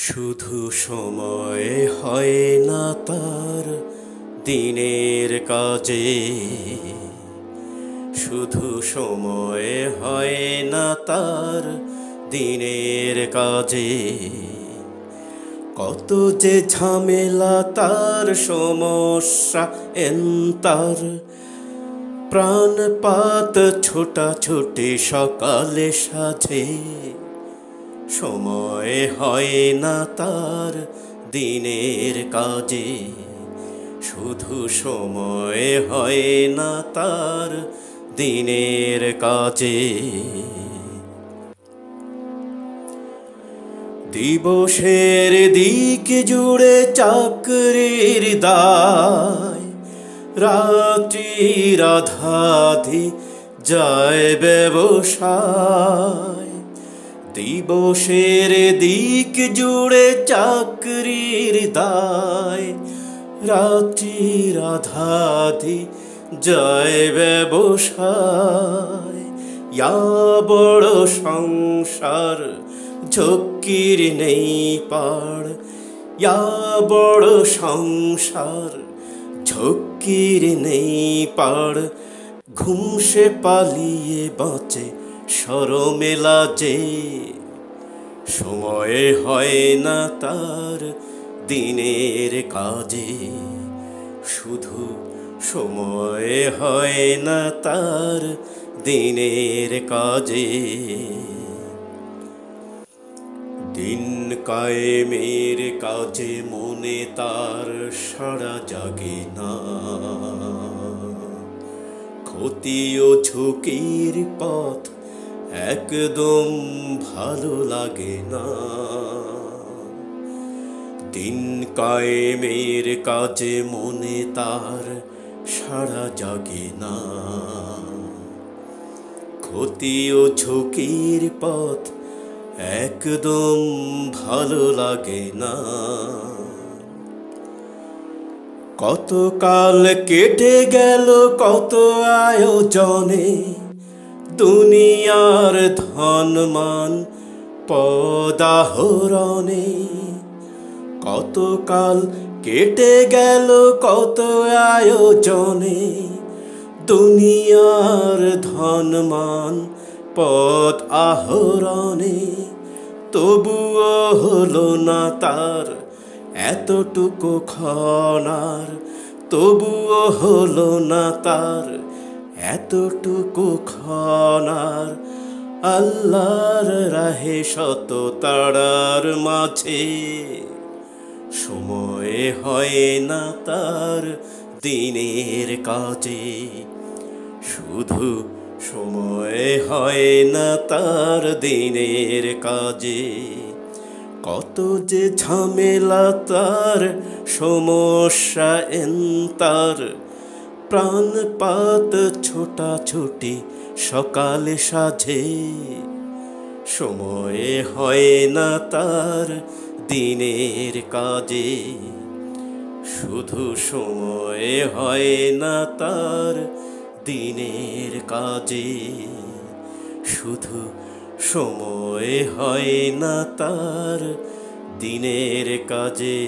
শুধু সময় হয় না তার দিনের কাজে, শুধু সময় হয় না তার দিনের কাজে। কত যে ঝামেলা তার, সমস্যা তার, প্রাণপাত ছোটাছুটি সকালে সাজে। সময় হয় না তার দিনের কাজে, শুধু সময় হয় না তার দিনের কাজে। দিবসের দিক জুড়ে চাকরির দায়, রাত্রির আধাধি যায় ব্যবসায়। দিবসের দিক জুড়ে চাকরির দায়, রাত্রির আধাধি যায় ব্যবসায়। ইয়া বড় সংসার ঝক্কির নেই পার, ইয়া বড় সংসার ঝক্কির নেই পার। ঘুম সে পালিয়ে বাঁচে শরমে লাজে, সময় হয় না তার দিনের কাজে, শুধু সময় হয় না তার দিনের কাজে। দিন কায়েমের কাজে মনে তার সাড়া জাগে না, ক্ষতি ও ঝুঁকির পথ একদম ভালো লাগে না। দিন কায়েমের কাজে মনে তার সাড়া জাগে না, ক্ষতি ও ঝুঁকির পথ একদম ভালো লাগে না। কত কাল কেটে গেল কত আয়োজনে, দুনিয়ার ধনমান পদাহরণে। কত কাল কেটে গেল কত আয়োজনে, দুনিয়ার ধনমান পদ আহরণে। তবুও হলো না তার এতটুকু ক্ষণার, তবুও হলো না তার এতটুকু ক্ষণার। আল্লাহর রাহে শত তারার মাঝে, সময় হয় না তার দিনের কাজে, শুধু সময় হয় না তার দিনের কাজে। কত যে ঝামেলা তার, সমস্যা তার, প্রাণপাত ছোটাছুটি সকালে সাজে। সময় হয় না তার দিনের কাজে, শুধু সময় হয় না তার দিনের কাজে, শুধু সময় হয় না তার দিনের কাজে।